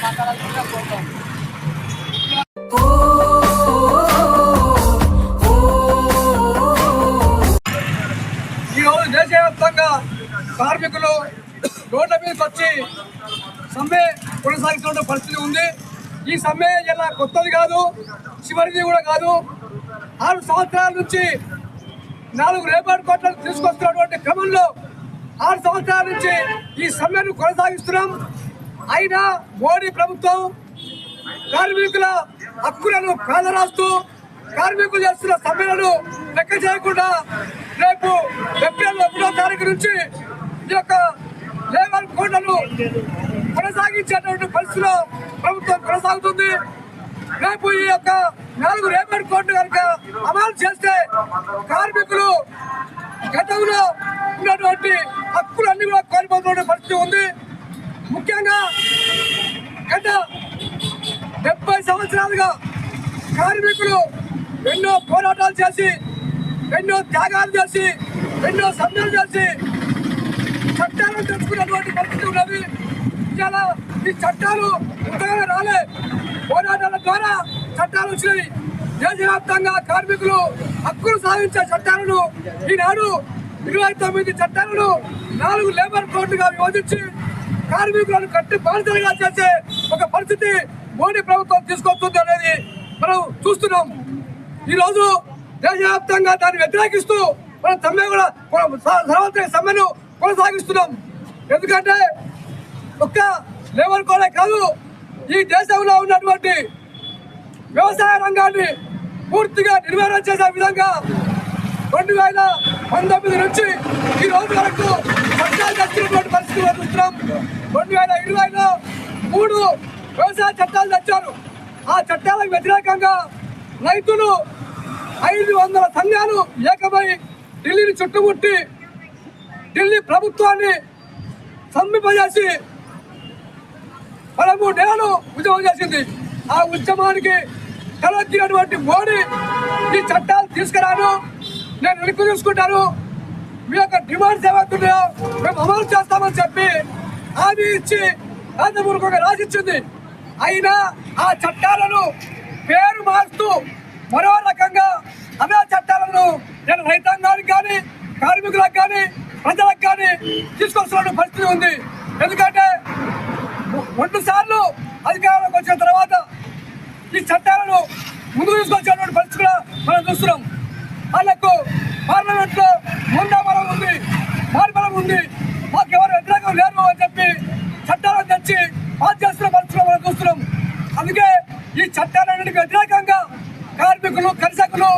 మాట్లాడాల్సిందిగా కోరుతాం. ఈరోజు దేశవ్యాప్తంగా కార్మికులు రోడ్ల మీదకి వచ్చి సమ్మె కొనసాగుతున్న పరిస్థితి ఉంది. ఈ సమ్మె ఇలా కొత్తది కాదు, చివరిది కూడా కాదు. 6 సంవత్సరాల నుంచి 4 లేబర్ కోట్లను తీసుకొస్తున్నటువంటి క్రమంలో 6 సంవత్సరాల నుంచి ఈ సమ్మెను కొనసాగిస్తున్నాం. అయినా మోడీ ప్రభుత్వం కార్మికుల హక్కులను కాలరాస్తూ కార్మికులు చేస్తున్న సమ్మెలను లెక్క చేయకుండా రేపు ఏప్రిల్ 1వ తారీఖు నుంచి ఈ యొక్క లేబర్ కోడ్లను కొనసాగించేటువంటి పరిస్థితిలో ప్రభుత్వం కొనసాగుతుంది. రేపు ఈ యొక్క 4 లేబర్ కోడ్లు కనుక అమలు చేస్తే కార్మికులు గతంలో ఉన్నటువంటి హక్కులన్నీ కూడా కోల్పోతున్న పరిస్థితి ఉంది. ముఖ్యంగా గత 70 సంవత్సరాలుగా కార్మికులు ఎన్నో పోరాటాలు చేసి, ఎన్నో త్యాగాలు చేసి, ఎన్నో సమ్మెలు చేసి చట్టాలను తెచ్చుకున్నటువంటి పరిస్థితి ఉన్నది. ఇలా ఈ చట్టాలు ఉత్తగా రాలే, పోరాటాల ద్వారా చట్టాలు వచ్చినాయి. దేశవ్యాప్తంగా కార్మికులు హక్కులు సాధించే చట్టాలను ఈనాడు 29 చట్టాలను 4 లేబర్ కోడ్లుగా విభజించి కార్మికులను కట్టి బాధితులుగా చేసే ఒక పరిస్థితి మోడీ ప్రభుత్వం తీసుకొస్తుంది అనేది మనం చూస్తున్నాం. ఈరోజు దేశవ్యాప్తంగా దాన్ని వ్యతిరేకిస్తూ మనం సమ్మె కూడా సర్వత్రిక సమ్మెను కొనసాగిస్తున్నాం. ఎందుకంటే ఒక్క లేబర్ కోడే కాదు, ఈ దేశంలో ఉన్నటువంటి వ్యవసాయ రంగాన్ని పూర్తిగా నిర్వహణ చేసే విధంగా 2019 నుంచి ఈ రోజు వరకు చట్టాలు తెచ్చినటువంటి పరిస్థితి చూస్తున్నాం. 2020లో 3 వ్యవసాయ చట్టాలు తెచ్చారు. ఆ చట్టాలకు వ్యతిరేకంగా రైతులు 500 సంఘాలు ఏకమై ఢిల్లీని చుట్టుముట్టి ఢిల్లీ ప్రభుత్వాన్ని సమ్మింపజేసి 13 నెలలు ఉద్యమం చేసింది. ఆ ఉద్యమానికి తలెత్తినటువంటి మోడీ ఈ చట్టాలు తీసుకురాను, నేను వెనక్కి చూసుకుంటాను, మీ యొక్క డిమాండ్స్ ఏమవుతున్నాయో మేము అమలు చేస్తామని చెప్పి హామీ ఇచ్చి రాజపూర్వకంగా రాసిచ్చింది. అయినా ఆ చట్టాలను పేరు మారుస్తూ మరో రకంగా అదే చట్టాలను నేను రైతాంగానికి కానీ, కార్మికులకు కానీ, ప్రజలకు కానీ తీసుకొస్తున్న పరిస్థితి ఉంది. ఎందుకంటే 2 సార్లు అధికారంలోకి వచ్చిన తర్వాత ఈ చట్టాలను ముందుకు తీసుకొచ్చేటువంటి పరిస్థితి కూడా మనం చూస్తున్నాం. వాళ్ళకు పార్లమెంట్లో బలం ఉంది, బలం ఉంది, మాకు ఎవరు వ్యతిరేకం లేరు అని చెప్పి చట్టాలను తెచ్చి పాస్ చేస్తున్న పరిస్థితులు మనం చూస్తున్నాం. అందుకే ఈ చట్టాలన్నింటికి వ్యతిరేకంగా కార్మికులు, కర్షకులు